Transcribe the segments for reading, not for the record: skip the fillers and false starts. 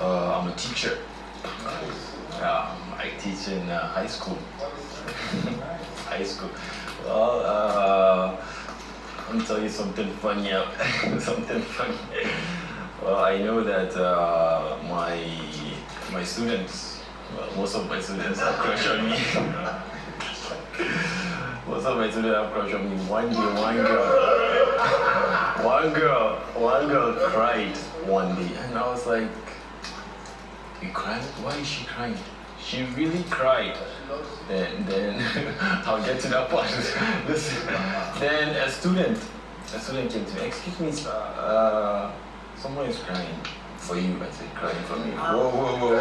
I'm a teacher. I teach in high school. High school. Well, let me tell you something funny. Something funny. Well, I know that my students, well, most of my students have crush on me. Most of my students have crush on me. One girl cried one day, and I was like, "You crying? Why is she crying?" She really cried. Then I'll get to that part. Listen. Then a student came to me. "Excuse me, sir. Someone is crying for you." I said, "Crying for me? Whoa.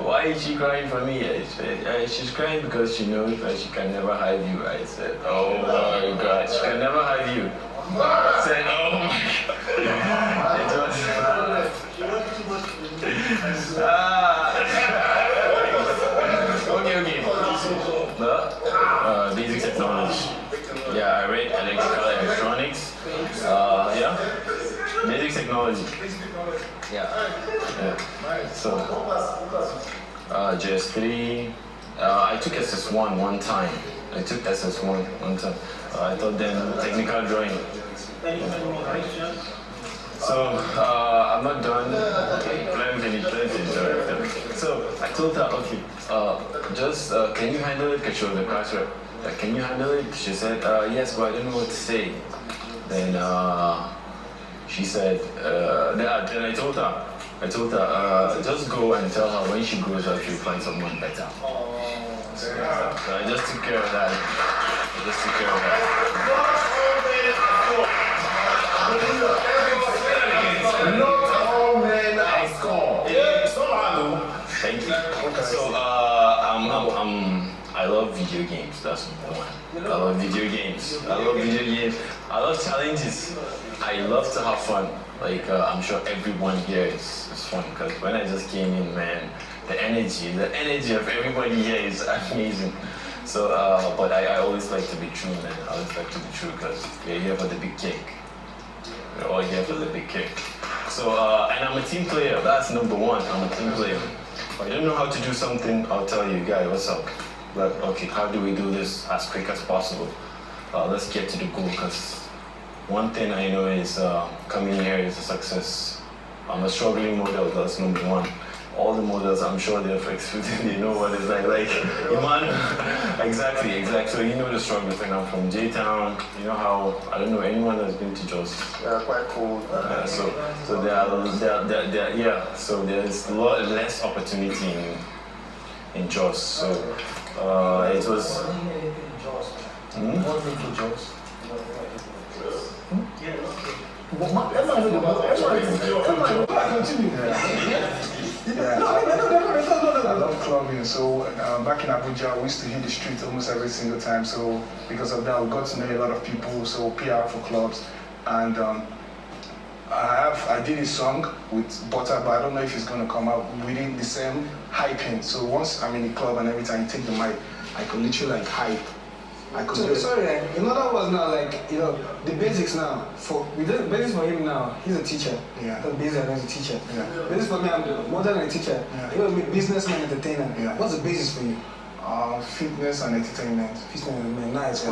Why is she crying for me?" I said, "She's crying because she knows that she can never have you." I said, "Oh my God, she can never have you." I said, "Oh my God." It was... Okay. Basic technology. Yeah, I read electrical electronics. Basic technology. Yeah. So, JS3. I took SS1 one time. I thought then technical drawing. So, I'm not done. Plenty. So, I told her, okay, can you handle it? Because she was the class rep. Can you handle it? She said, yes, but I don't know what to say. Then she said, then I told her, just go and tell her when she grows up, she'll find someone better. So I just took care of that. Not all men are score. Thank you. So I love video games. That's number one. I love video games. I love challenges. I love to have fun. Like I'm sure everyone here is fun, because when I just came in, man, the energy of everybody here is amazing. So, but I always like to be true, man. I always like to be true because we're here for the big cake. We're all here for the big cake. So, and I'm a team player. That's number one. I'm a team player. If I don't know how to do something, I'll tell you, guy, what's up? Like, okay, how do we do this as quick as possible? Let's get to the goal, because one thing I know is coming here is a success. I'm a struggling model, that's number one. All the models, I'm sure they've experienced, they know what it's like, Iman. Exactly. So you know the struggle thing. I'm from J-Town. You know how, I don't know, anyone that's been to Jos. Yeah, quite cool. So there's a lot less opportunity in Jos. So it was... What do you think Jos? I love clubbing. So back in Abuja, we used to hit the streets almost every single time. So because of that, we got to know a lot of people. So PR for clubs, and I did a song with Butter, but I don't know if it's gonna come out within the same hyping. So once I'm in the club and every time you take the mic, I could literally like hype. Sorry, in other words now, like, you know, the basics now, the basics for him now, he's a teacher. Yeah. The basics is a teacher. Yeah. Basics for me, I'm more than a teacher. Yeah. You're a businessman, entertainer. Yeah. What's the basis for you? Fitness and entertainment. Fitness and entertainment, nice. Yeah.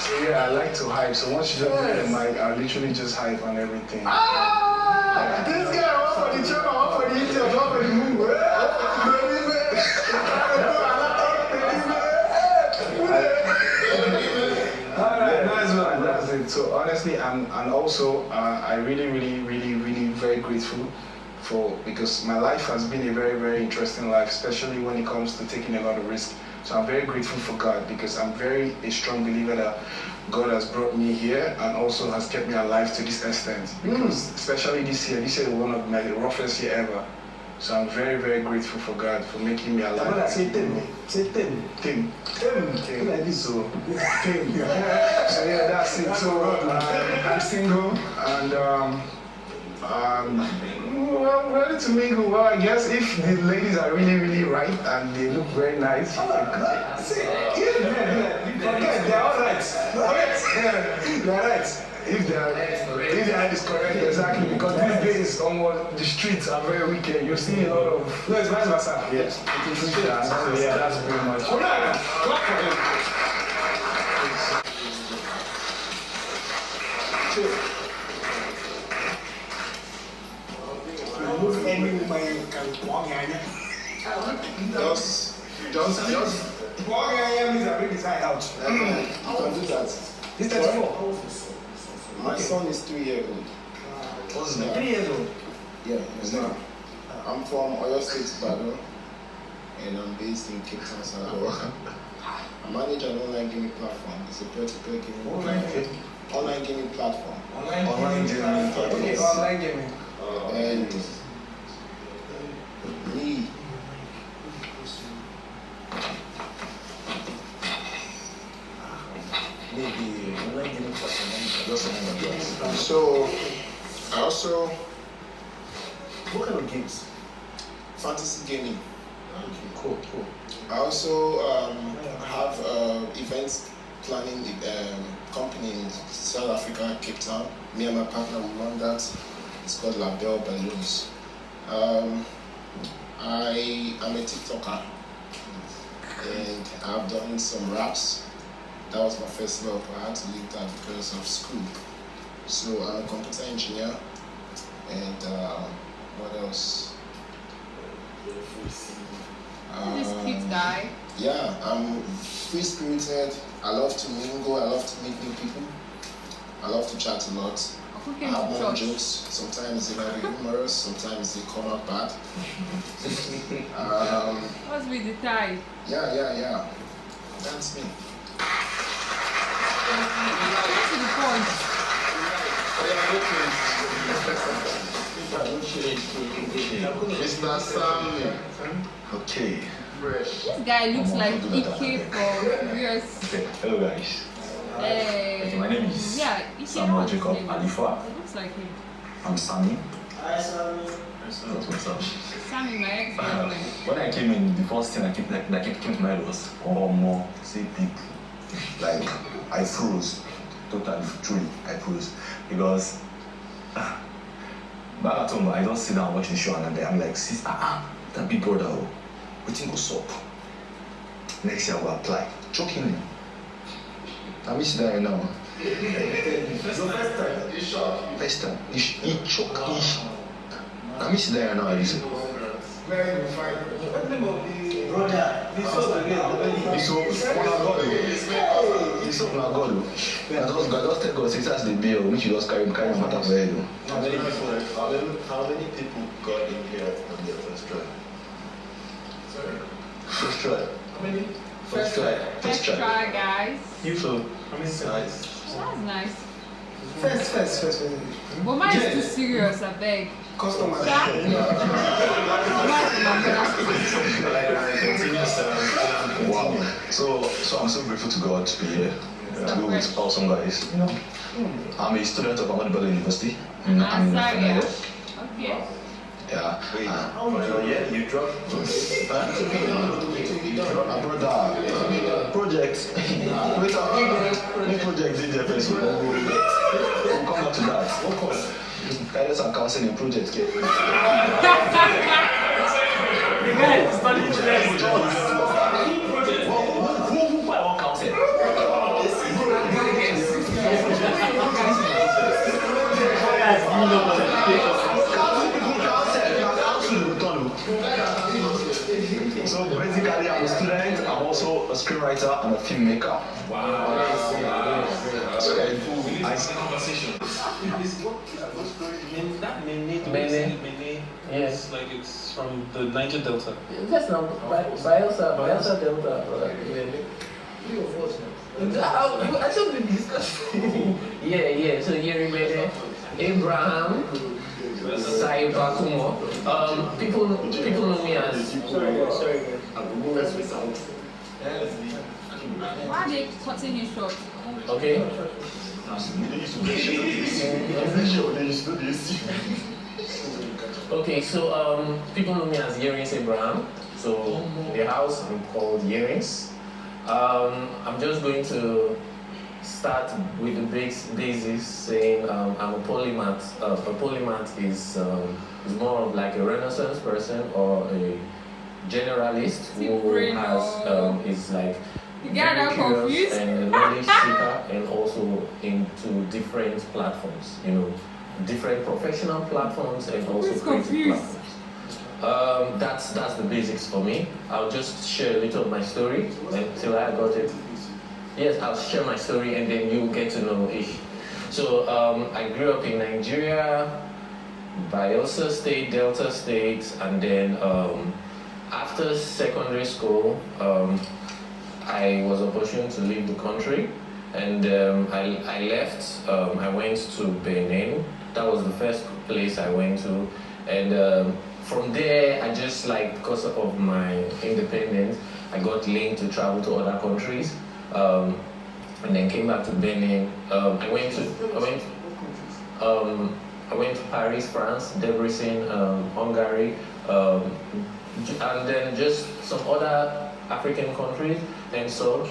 So yeah, I like to hype. So once you just get the mic, I literally just hype on everything. This guy, one for the channel, one for the YouTube, one for the move. That's it. So honestly, and also I really very grateful because my life has been a very interesting life, especially when it comes to taking a lot of risk. So I'm very grateful for God, because I'm a strong believer that God has brought me here and also has kept me alive to this extent. Because especially this year is one of my roughest year ever. So I'm very grateful for God for making me alive. Say Tim. Tim. Like this. So yeah, that's it. So I'm single and I'm ready to mingle. Well, I guess if the ladies are really right and they look very nice. Forget, they're all right. They're right. If their head is correct, exactly, because these days the streets are very wicked. You see a lot of No, it's vice versa. yes. Yeah, that's very much. Alright, clap for him. Remove any woman you can walk in. Just Walk in means I bring his eye out. you can do that. He's 34. My son is 3 years old. What's his name? 3 years old. Yeah, his name. I'm from Oyo State, Ibadan, and I'm based in Cape Town, South Africa. I manage an online gaming platform. It's a peer-to-peer gaming online gaming platform. Online gaming. Okay, online gaming. And me, Maybe online gaming platform. Just something like that. so I also What kind of games? fantasy gaming. Okay, cool. I also have events planning company in South Africa, Cape Town. Me and my partner we run that. It's called Label Balloons. I am a TikToker and I've done some raps. That was my first love. I had to leave that because of school. So I'm a computer engineer and what else? This cute guy. Yeah, I'm free-spirited. I love to mingle. I love to meet new people. I love to chat a lot. Who I came have to more church? jokes. Sometimes they might be humorous. Sometimes they come out bad. What's with the tie? Yeah. That's me. Get to the point. Mr. Sammy. Okay. This guy looks like Ike from Furious. Okay, hello guys. Okay, my name is yeah, Ike. Samuel what's his Jacob name? Alifa. It looks like him. I'm Sammy. Hi, Sammy. That's what's up. Sammy, my ex-girlfriend. When I came in, the first thing that came to my head was, oh more, say people. Like, I froze. Totally, truly, I froze. Because back at home, I just sit down watch the show and I'm like, sis, that big brother, waiting go sup. Next year I will apply. Chokingly. I miss that right now. First time. He choked. I miss that right now. I listen. Very refined. What name of the brother? The soap again. This soap, one of God. This soap, na God. Just tell God, since that's the bill, which you just carry matter for head. How many people got in here on their first try? Sorry. First try. How many? First try. Let's try, guys. You so how many sides? That's nice. First. But mine is too serious, I beg. Customer. Wow. So I'm so grateful to God to be here. To be with awesome guys. You know, I'm a student of Ahmadu University. I'm in my final year. Okay. Yeah. Wait, yeah, you dropped. My brother, project. New project did the first one. We'll come back to that. What course? Guidance and counseling project. The guy studying Who I want counsel? So basically, I'm a student. I'm also a screenwriter and a filmmaker. Wow. So I see conversation. That Mene. Yes. Like it's from the Niger Delta. That's not Bayelsa Delta. I thought we discussed. yeah. So here we Abraham, Saibakumo. People know me as. Sorry. Why are they cutting you short? Okay. Okay, so people know me as Earrings Abraham. So the house I'm called Earrings. I'm just going to start with the basics, saying I'm a polymath. A polymath is more of like a Renaissance person or a generalist who has is like very curious and a knowledge seeker, and also into different platforms. You know, different professional platforms and also creative platforms. That's the basics for me. I'll just share a little of my story until I got it. Yes, I'll share my story and then you get to know Ish. So I grew up in Nigeria, Bayelsa State, Delta State, and then after secondary school, I was opportune to leave the country, and I left. I went to Benin. That was the first place I went to, and from there, I just because of my independence, I got linked to travel to other countries, and then came back to Benin. I went to Paris, France, Debrecen, Hungary, and then just some other African countries. And so,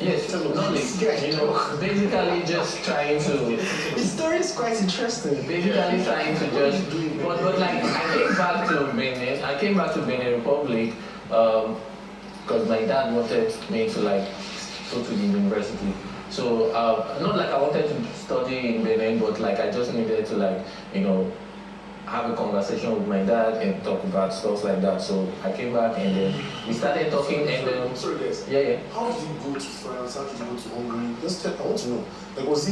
yes, knowledge, you know, basically just trying to... The story is quite interesting. Basically trying to just... But like, I came back to Benin Republic because my dad wanted me to go to the university. So, not like I wanted to study in Benin, but like I just needed to you know, have a conversation with my dad and talk about stuff like that. So I came back and then we started talking and then... Sorry guys. Yeah. How did you go to France? How did you go to Hungary? I want to know. Was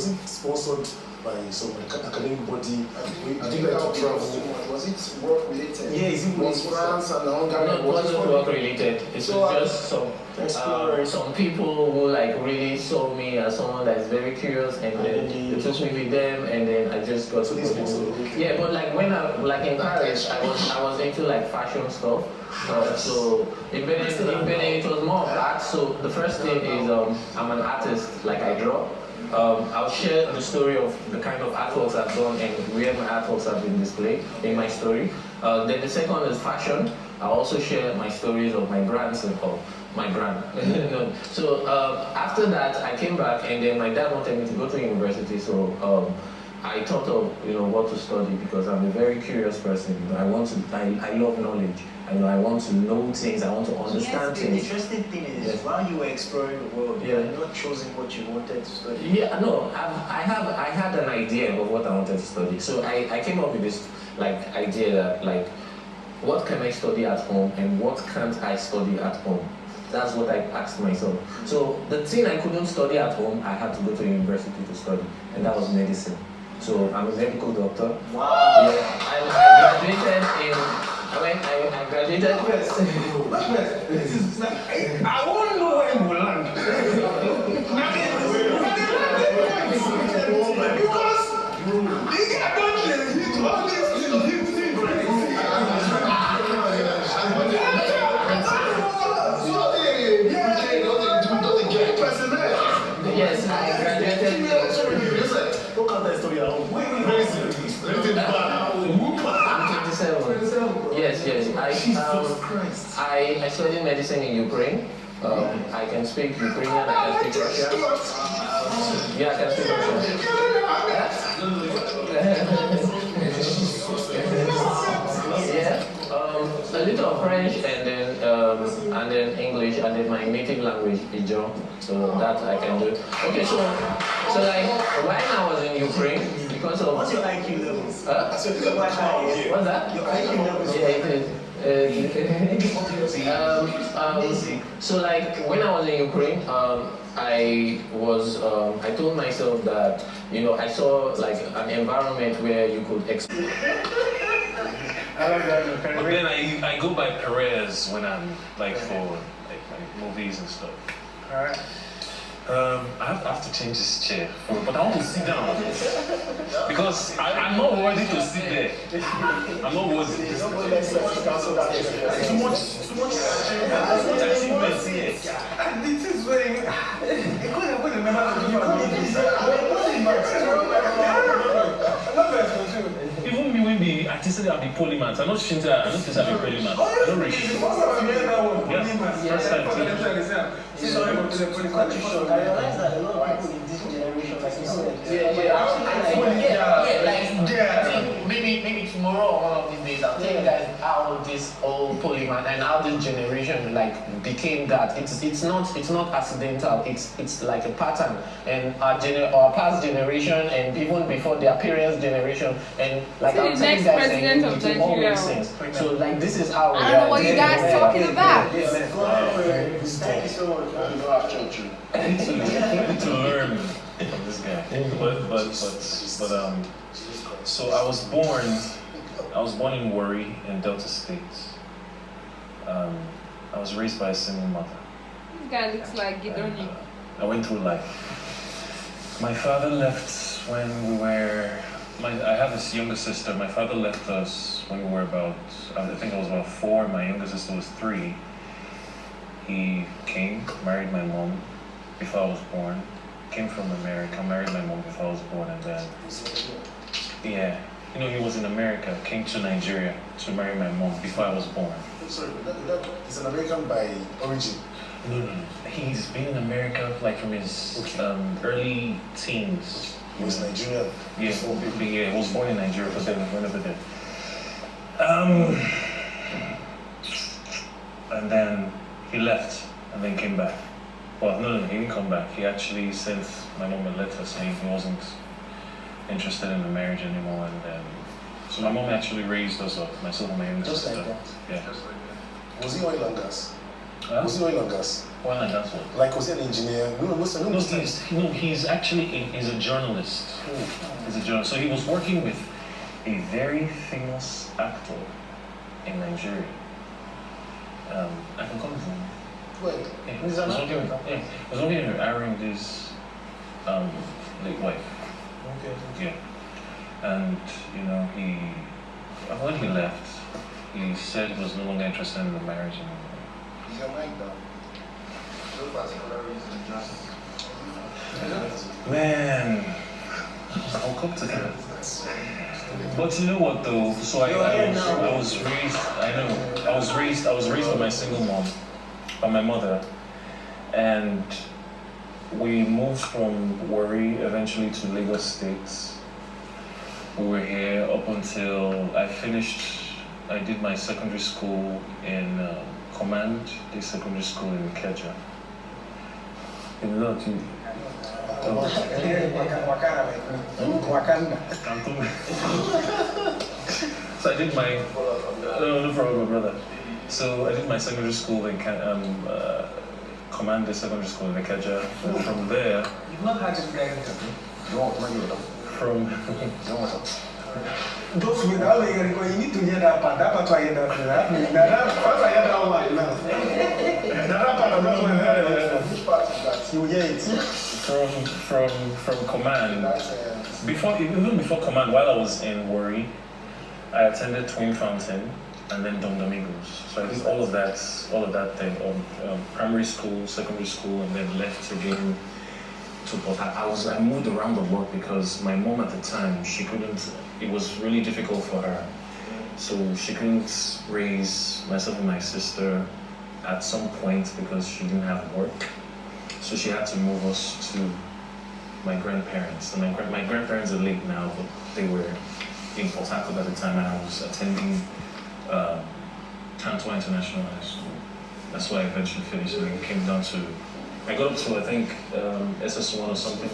it sponsored by some academic body? Did you like to travel? Was it work related? Yeah, is it was France and Hungary? No, it wasn't work related. It was just some people who really saw me as someone that is very curious, and then they took me with them, and then I just got to go to... Yeah, but when I in Paris, I was into fashion stuff. So in Benin it was more of art. So the first thing is I'm an artist, I draw. I'll share the story of the kind of artworks I've done and where my artworks have been displayed in my story. Then the second is fashion. I'll also share my stories of my brands and all. My brand. So after that, I came back, and then my dad wanted me to go to university. So I thought of what to study, because I'm a very curious person. I love knowledge. I want to know things. I want to understand things. The interesting thing is, while you were exploring the world, you had not chosen what you wanted to study. Yeah, no, I had an idea of what I wanted to study. So I came up with this idea that what can I study at home and what can't I study at home? That's what I asked myself. So the thing I couldn't study at home, I had to go to university to study, and that was medicine. So I'm a medical doctor. Wow. Yeah, I graduated in... I graduated... I won't know where you will land. Because the guy don't hit all these Yes, I graduated. Look at that story. I'm 27. Yes. I studied medicine in Ukraine. I can speak Ukrainian, I can speak Russian. Yeah, I can speak Russian. Yeah, a little of French, and then English, and then my native language, Ijo. So that I can do. Okay, so when I was in Ukraine, because of... What's your IQ level? What's that? Your IQ level. Yeah, it is. So when I was in Ukraine, I told myself that I saw an environment where you could explore. But then I go by Perez when I'm for movies and stuff. Alright. I have to change this chair, but I want to sit down because I'm not worthy to sit there. I'm not worthy. Too much achievements here. This is very... I couldn't remember. Even me when be they said I'll be polymath. I'm not sure I don't think I'll be polymath. I don't really. First time. Sorry, but to cut you short, I realize that a lot of people in this generation, like you said, I think maybe tomorrow or one of these days, I'll tell you guys how this whole polymath and how this generation like became that. It's not accidental. It's like a pattern, and our past generation and even before their parents' generation, and like See, I'm the telling next you guys, president of it all makes Nigeria. sense. So like this is how we I don't know are. what you guys are talking about. thank you so much. I need to learn from this guy. But so I was born in Warri in Delta State. I was raised by a single mother. This guy looks like Gidoni. I went through life. My father left when we were. I have this younger sister. My father left us when we were about. I think I was about 4. My younger sister was 3. He came, married my mom before I was born. Came from America, married my mom before I was born, and then yeah, he was in America. Came to Nigeria to marry my mom before I was born. Sorry, he's an American by origin. No. He's been in America like from his early teens. He was Nigerian. Yeah, he was born in Nigeria, but then went over there. And then he left and then came back. Well, no, he didn't come back. He actually sent my mom a letter saying he wasn't interested in the marriage anymore, and then so my mom actually raised us up, myself and my younger sister. Just like that. Yeah. Just like that. Was he oil and gas? Huh? Was he oil and gas? Oil and gas what? Like, was he an engineer? He's actually he's a journalist. He's a journalist. So he was working with a very famous actor in Nigeria. I can call his name. Wait. Yeah, he was working with Arin's late wife. Okay. Yeah. And when he left, he said he was no longer interested in the marriage anymore. Is your mic down? No particular reason, just. Man, I'll come to that. But you know what though? So I was raised by my single mom, by my mother, and we moved from Warri eventually to Lagos State. We were here up until I did my secondary school in Command, the secondary school in Ikeja. In Lodi. So I did my, no problem, brother. So I did my secondary school in Command, the secondary school in Ikeja. And from there, You've not had this guy interview. Those without you need to hear that part. That part I hear that. First I hear that one now. That part I'm not going to hear. Which part is that? You hear it. From Command. Even before Command, while I was in Warri, I attended Twin Fountain and then Dom Domingos. So I did all of that thing, primary school, secondary school, and then left again to Port. I moved around the lot because my mom at the time, it was really difficult for her. So she couldn't raise myself and my sister at some point because she didn't have work. So she had to move us to my grandparents. And my grandparents are late now, but they were in Port Harcourt at the time, and I was attending Tantua International High School. That's why I eventually finished, and it came down to, I got up to, I think, SS1 or something.